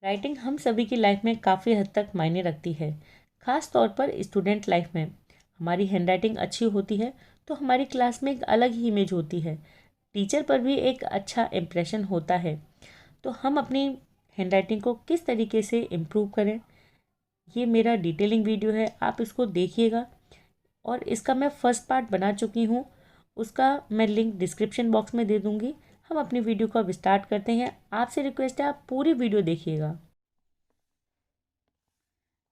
Writing हम सभी की लाइफ में काफ़ी हद तक मायने रखती है। ख़ास तौर पर स्टूडेंट लाइफ में हमारी हैंडराइटिंग अच्छी होती है तो हमारी क्लास में एक अलग ही इमेज होती है। टीचर पर भी एक अच्छा इम्प्रेशन होता है। तो हम अपनी हैंडराइटिंग को किस तरीके से इम्प्रूव करें, ये मेरा डिटेलिंग वीडियो है, आप इसको देखिएगा। और इसका मैं फर्स्ट पार्ट बना चुकी हूँ, उसका मैं लिंक डिस्क्रिप्शन बॉक्स में दे दूँगी। हम अपनी वीडियो को अब स्टार्ट करते हैं। आपसे रिक्वेस्ट है आप पूरी वीडियो देखिएगा।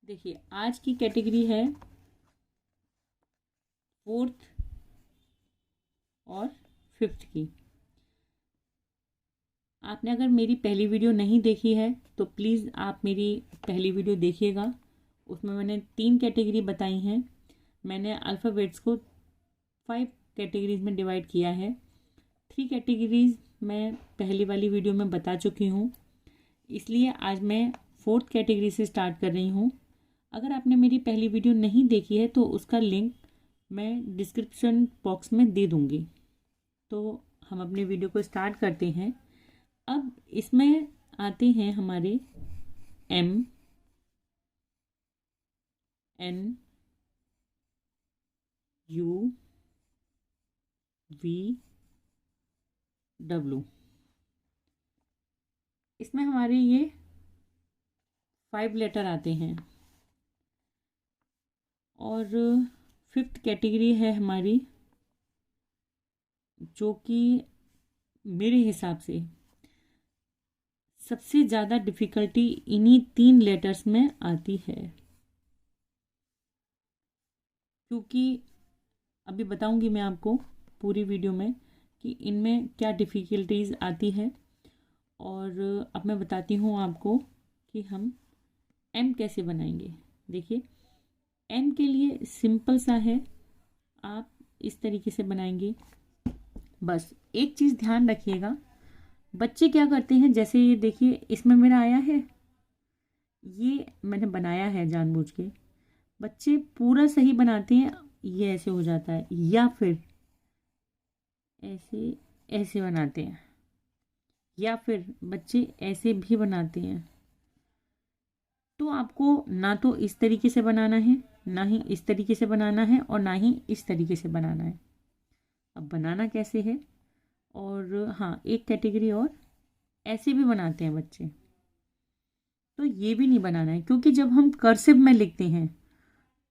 देखिए, आज की कैटेगरी है फोर्थ और फिफ्थ की। आपने अगर मेरी पहली वीडियो नहीं देखी है तो प्लीज़ आप मेरी पहली वीडियो देखिएगा। उसमें मैंने 3 कैटेगरी बताई हैं। मैंने अल्फ़ाबेट्स को 5 कैटेगरीज में डिवाइड किया है। 3 कैटेगरीज मैं पहली वाली वीडियो में बता चुकी हूँ, इसलिए आज मैं फोर्थ कैटेगरी से स्टार्ट कर रही हूँ। अगर आपने मेरी पहली वीडियो नहीं देखी है तो उसका लिंक मैं डिस्क्रिप्शन बॉक्स में दे दूँगी। तो हम अपनी वीडियो को स्टार्ट करते हैं। अब इसमें आते हैं हमारे M, N, U, V, W. इसमें हमारे ये 5 लेटर आते हैं। और फिफ्थ कैटेगरी है हमारी, जो कि मेरे हिसाब से सबसे ज़्यादा डिफ़िकल्टी इन्हीं 3 लेटर्स में आती है, क्योंकि अभी बताऊंगी मैं आपको पूरी वीडियो में कि इनमें क्या डिफ़िकल्टीज आती है। और अब मैं बताती हूँ आपको कि हम एम कैसे बनाएंगे। देखिए, एम के लिए सिंपल सा है, आप इस तरीके से बनाएंगे। बस एक चीज़ ध्यान रखिएगा, बच्चे क्या करते हैं, जैसे ये देखिए इसमें मेरा आया है, ये मैंने बनाया है जानबूझ के। बच्चे पूरा सही बनाते हैं, ये ऐसे हो जाता है, या फिर ऐसे ऐसे बनाते हैं, या फिर बच्चे ऐसे भी बनाते हैं। तो आपको ना तो इस तरीके से बनाना है, ना ही इस तरीके से बनाना है, और ना ही इस तरीके से बनाना है। अब बनाना कैसे है? और हाँ, एक कैटेगरी और, ऐसे भी बनाते हैं बच्चे, तो ये भी नहीं बनाना है, क्योंकि जब हम कर्सिव में लिखते हैं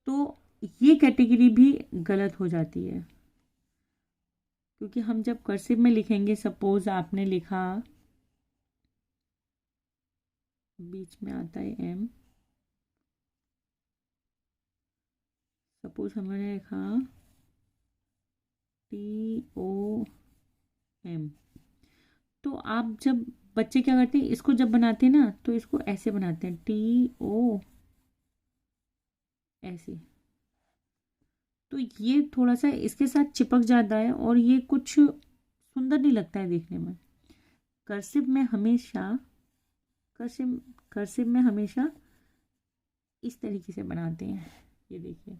तो ये कैटेगरी भी गलत हो जाती है। क्योंकि हम जब कर्सिव में लिखेंगे, सपोज आपने लिखा, बीच में आता है एम, सपोज हमने लिखा TOM, तो आप जब, बच्चे क्या करते हैं, इसको जब बनाते हैं ना तो इसको ऐसे बनाते हैं, TO, ऐसे। तो ये थोड़ा सा इसके साथ चिपक जाता है और ये कुछ सुंदर नहीं लगता है देखने में। कर्सिव में हमेशा, कर्सिव कर्सिव में हमेशा इस तरीके से बनाते हैं, ये देखिए।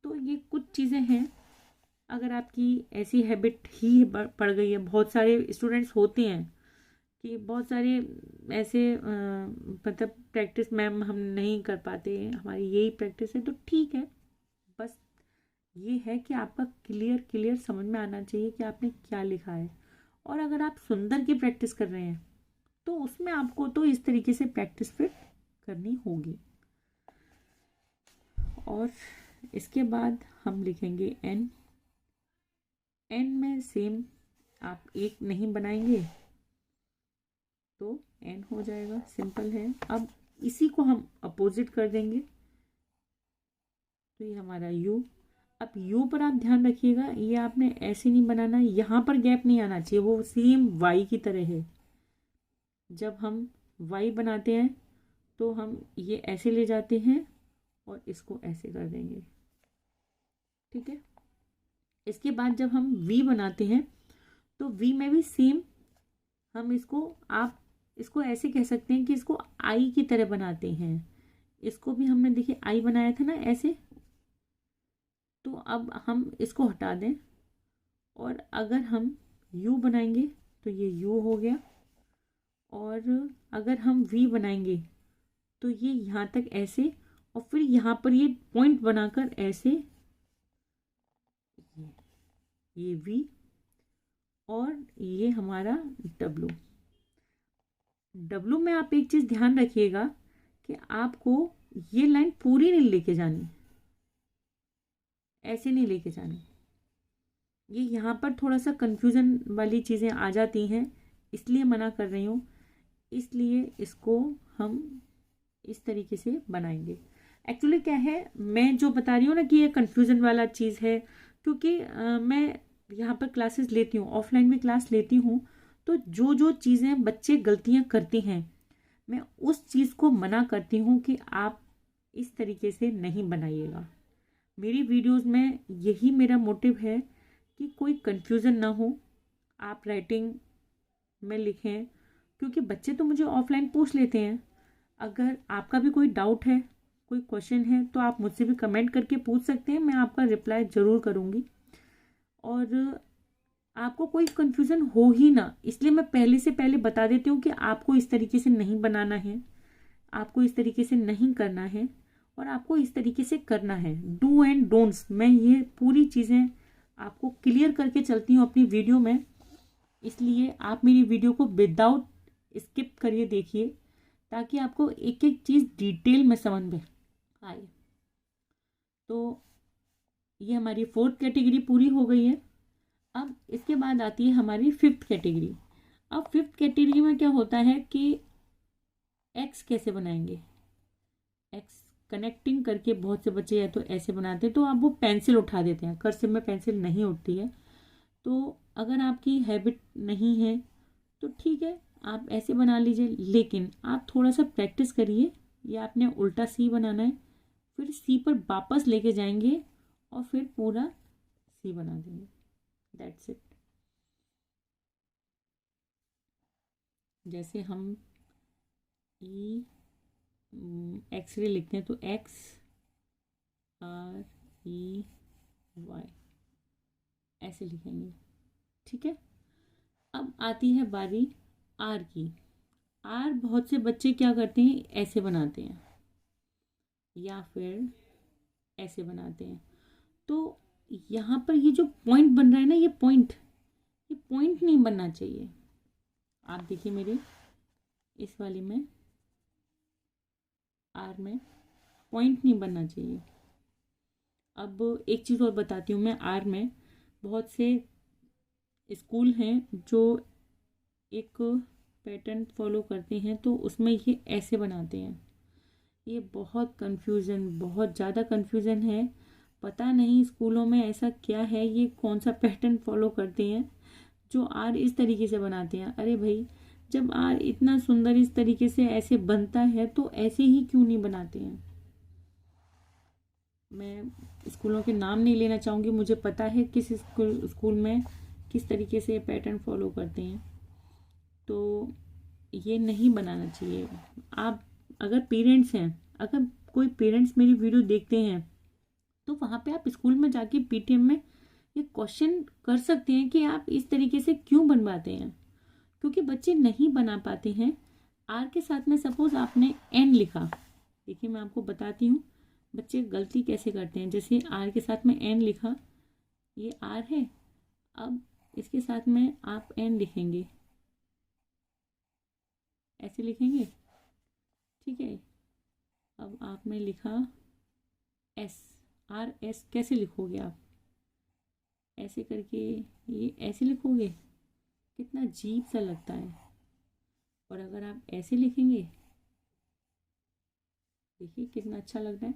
तो ये कुछ चीज़ें हैं, अगर आपकी ऐसी हैबिट ही पड़ गई है, बहुत सारे स्टूडेंट्स होते हैं कि बहुत सारे ऐसे मतलब प्रैक्टिस मैम हम नहीं कर पाते, हमारी यही प्रैक्टिस है, तो ठीक है। बस ये है कि आपका क्लियर क्लियर समझ में आना चाहिए कि आपने क्या लिखा है। और अगर आप सुंदर की प्रैक्टिस कर रहे हैं तो उसमें आपको तो इस तरीके से प्रैक्टिस फिर करनी होगी। और इसके बाद हम लिखेंगे एन। एन में सेम, आप एक नहीं बनाएंगे तो एन हो जाएगा, सिंपल है। अब इसी को हम अपोजिट कर देंगे, तो ये हमारा यू। अब यू पर आप ध्यान रखिएगा, ये आपने ऐसे नहीं बनाना, यहाँ पर गैप नहीं आना चाहिए, वो सेम वाई की तरह है। जब हम वाई बनाते हैं तो हम ये ऐसे ले जाते हैं और इसको ऐसे कर देंगे, ठीक है। इसके बाद जब हम वी बनाते हैं तो वी में भी सेम, हम इसको, आप इसको ऐसे कह सकते हैं कि इसको आई की तरह बनाते हैं। इसको भी हमने देखिए आई बनाया था ना ऐसे, तो अब हम इसको हटा दें और अगर हम यू बनाएंगे तो ये यू हो गया। और अगर हम वी बनाएंगे तो ये यहाँ तक ऐसे, और फिर यहाँ पर ये पॉइंट बनाकर ऐसे, ये वी, और ये हमारा डब्लू। डब्लू में आप एक चीज़ ध्यान रखिएगा कि आपको ये लाइन पूरी नहीं लेके जानी, ऐसे नहीं लेके जानी। ये यहाँ पर थोड़ा सा कंफ्यूजन वाली चीज़ें आ जाती हैं, इसलिए मना कर रही हूँ। इसलिए इसको हम इस तरीके से बनाएंगे। एक्चुअली क्या है, मैं जो बता रही हूँ ना कि ये कंफ्यूजन वाला चीज़ है, क्योंकि मैं यहाँ पर क्लासेस लेती हूँ, ऑफलाइन भी क्लास लेती हूँ, तो जो जो चीज़ें बच्चे गलतियाँ करते हैं मैं उस चीज़ को मना करती हूँ कि आप इस तरीके से नहीं बनाइएगा। मेरी वीडियोस में यही मेरा मोटिव है कि कोई कंफ्यूजन ना हो, आप राइटिंग में लिखें, क्योंकि बच्चे तो मुझे ऑफलाइन पूछ लेते हैं। अगर आपका भी कोई डाउट है, कोई क्वेश्चन है, तो आप मुझसे भी कमेंट करके पूछ सकते हैं, मैं आपका रिप्लाई ज़रूर करूँगी। और आपको कोई कंफ्यूजन हो ही ना, इसलिए मैं पहले से पहले बता देती हूँ कि आपको इस तरीके से नहीं बनाना है, आपको इस तरीके से नहीं करना है, और आपको इस तरीके से करना है। डू एंड डोंट्स, मैं ये पूरी चीज़ें आपको क्लियर करके चलती हूँ अपनी वीडियो में, इसलिए आप मेरी वीडियो को विदाउट स्किप करिए, देखिए, ताकि आपको एक एक चीज़ डिटेल में समझ में आए। तो ये हमारी 4th कैटेगरी पूरी हो गई है। अब इसके बाद आती है हमारी 5th कैटेगरी। अब 5th कैटेगरी में क्या होता है कि एक्स कैसे बनाएंगे। एक्स कनेक्टिंग करके बहुत से बच्चे या तो ऐसे बनाते हैं, तो आप वो पेंसिल उठा देते हैं, कर्सिव में पेंसिल नहीं उठती है। तो अगर आपकी हैबिट नहीं है तो ठीक है, आप ऐसे बना लीजिए, लेकिन आप थोड़ा सा प्रैक्टिस करिए। ये आपने उल्टा सी बनाना है, फिर सी पर वापस लेके जाएंगे और फिर पूरा सी बना देंगे। That's it. जैसे हम ई एक्सरे लिखते हैं तो एक्स आर ई वाई ऐसे लिखेंगे, ठीक है। अब आती है बारी आर की। आर बहुत से बच्चे क्या करते हैं, ऐसे बनाते हैं या फिर ऐसे बनाते हैं। तो यहाँ पर ये जो पॉइंट बन रहा है ना, ये पॉइंट नहीं बनना चाहिए। आप देखिए मेरे इस वाली में आर में पॉइंट नहीं बनना चाहिए। अब एक चीज़ और बताती हूँ मैं, आर में बहुत से स्कूल हैं जो एक पैटर्न फॉलो करते हैं, तो उसमें ये ऐसे बनाते हैं। ये बहुत ज़्यादा कन्फ्यूज़न है। पता नहीं स्कूलों में ऐसा क्या है, ये कौन सा पैटर्न फॉलो करते हैं जो आर इस तरीके से बनाते हैं। अरे भाई, जब आर इतना सुंदर इस तरीके से ऐसे बनता है तो ऐसे ही क्यों नहीं बनाते हैं। मैं स्कूलों के नाम नहीं लेना चाहूँगी, मुझे पता है किस स्कूल में किस तरीके से पैटर्न फॉलो करते हैं। तो ये नहीं बनाना चाहिए। आप अगर पेरेंट्स हैं, अगर कोई पेरेंट्स मेरी वीडियो देखते हैं, तो वहाँ पे आप स्कूल में जाके पीटीएम में ये क्वेश्चन कर सकते हैं कि आप इस तरीके से क्यों बनवाते हैं, क्योंकि बच्चे नहीं बना पाते हैं। आर के साथ में सपोज आपने एन लिखा, देखिए मैं आपको बताती हूँ बच्चे गलती कैसे करते हैं। जैसे आर के साथ में एन लिखा, ये आर है, अब इसके साथ में आप एन लिखेंगे, ऐसे लिखेंगे, ठीक है। अब आपने लिखा एस, आर एस कैसे लिखोगे आप, ऐसे करके ये ऐसे लिखोगे, कितना अजीब सा लगता है। और अगर आप ऐसे लिखेंगे, देखिए कितना अच्छा लग रहा है।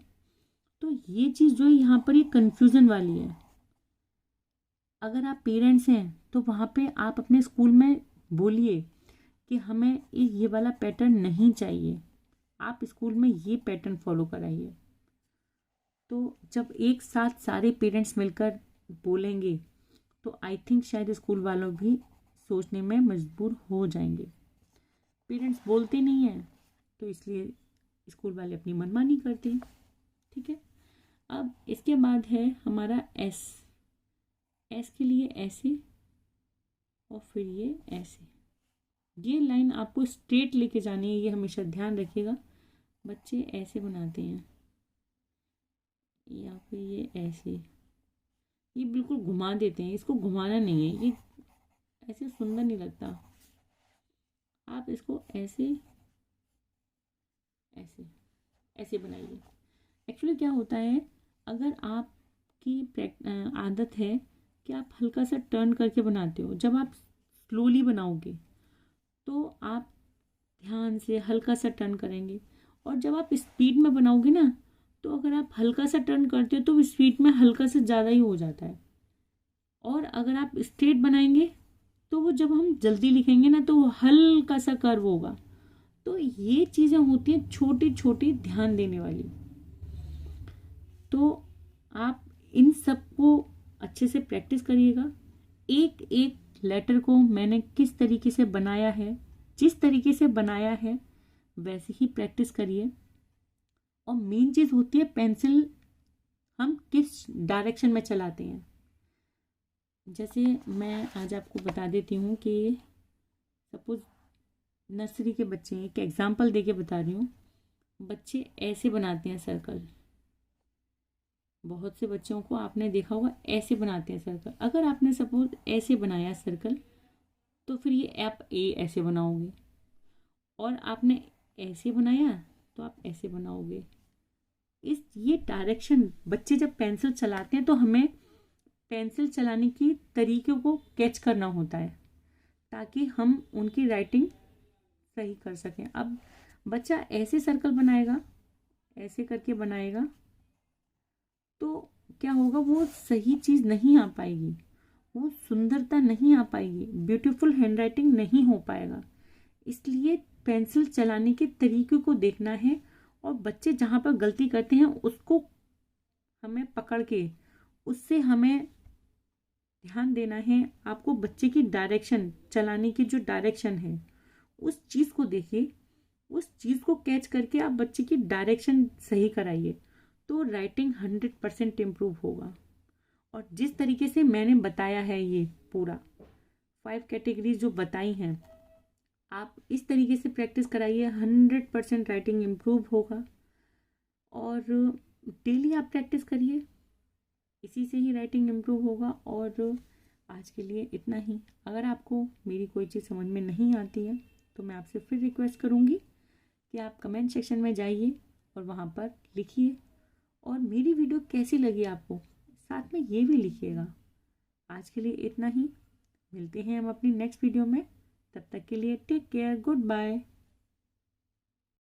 तो ये चीज़ जो है यहाँ पर ये कंफ्यूजन वाली है। अगर आप पेरेंट्स हैं तो वहाँ पे आप अपने स्कूल में बोलिए कि हमें ये वाला पैटर्न नहीं चाहिए, आप स्कूल में ये पैटर्न फॉलो कराइए। तो जब एक साथ सारे पेरेंट्स मिलकर बोलेंगे तो आई थिंक शायद स्कूल वालों भी सोचने में मजबूर हो जाएंगे। पेरेंट्स बोलते नहीं हैं तो इसलिए स्कूल वाले अपनी मनमानी करते हैं, ठीक है। अब इसके बाद है हमारा एस। एस के लिए ऐसे और फिर ये ऐसे, ये लाइन आपको स्ट्रेट लेके जानी है, ये हमेशा ध्यान रखिएगा। बच्चे ऐसे बनाते हैं या फिर ये ऐसे, ये बिल्कुल घुमा देते हैं, इसको घुमाना नहीं है, ये ऐसे सुंदर नहीं लगता। आप इसको ऐसे ऐसे ऐसे बनाइए। एक्चुअली क्या होता है, अगर आपकी आदत है कि आप हल्का सा टर्न करके बनाते हो, जब आप स्लोली बनाओगे तो आप ध्यान से हल्का सा टर्न करेंगे, और जब आप स्पीड में बनाओगे ना, तो अगर आप हल्का सा टर्न करते हो तो स्पीड में हल्का से ज़्यादा ही हो जाता है। और अगर आप स्ट्रेट बनाएंगे तो वो जब हम जल्दी लिखेंगे ना, तो वो हल्का सा कर्व होगा। तो ये चीज़ें होती हैं छोटी छोटी ध्यान देने वाली। तो आप इन सब को अच्छे से प्रैक्टिस करिएगा। एक एक लेटर को मैंने किस तरीके से बनाया है, जिस तरीके से बनाया है वैसे ही प्रैक्टिस करिए। और मेन चीज़ होती है पेंसिल हम किस डायरेक्शन में चलाते हैं। जैसे मैं आज आपको बता देती हूँ कि सपोज नर्सरी के बच्चे हैं, एक एग्जांपल देके बता रही हूँ। बच्चे ऐसे बनाते हैं सर्कल, बहुत से बच्चों को आपने देखा होगा ऐसे बनाते हैं सर्कल। अगर आपने सपोज ऐसे बनाया सर्कल, तो फिर ये आप ए ऐसे बनाओगे, और आपने ऐसे बनाया तो आप ऐसे बनाओगे। ये डायरेक्शन बच्चे जब पेंसिल चलाते हैं तो हमें पेंसिल चलाने की तरीके को कैच करना होता है, ताकि हम उनकी राइटिंग सही कर सकें। अब बच्चा ऐसे सर्कल बनाएगा, ऐसे करके बनाएगा, तो क्या होगा, वो सही चीज़ नहीं आ पाएगी, वो सुंदरता नहीं आ पाएगी, ब्यूटीफुल हैंडराइटिंग नहीं हो पाएगा। इसलिए पेंसिल चलाने के तरीके को देखना है, और बच्चे जहाँ पर गलती करते हैं उसको हमें पकड़ के उससे हमें ध्यान देना है। आपको बच्चे की डायरेक्शन, चलाने की जो डायरेक्शन है उस चीज़ को देखिए, उस चीज़ को कैच करके आप बच्चे की डायरेक्शन सही कराइए, तो राइटिंग 100% इम्प्रूव होगा। और जिस तरीके से मैंने बताया है, ये पूरा 5 कैटेगरीज जो बताई हैं, आप इस तरीके से प्रैक्टिस कराइए, 100% राइटिंग इम्प्रूव होगा। और डेली आप प्रैक्टिस करिए, इसी से ही राइटिंग इम्प्रूव होगा। और आज के लिए इतना ही। अगर आपको मेरी कोई चीज़ समझ में नहीं आती है तो मैं आपसे फिर रिक्वेस्ट करूँगी कि आप कमेंट सेक्शन में जाइए और वहाँ पर लिखिए, और मेरी वीडियो कैसी लगी आपको साथ में ये भी लिखिएगा। आज के लिए इतना ही, मिलते हैं हम अपनी नेक्स्ट वीडियो में। तब तक के लिए टेक केयर, गुड बाय।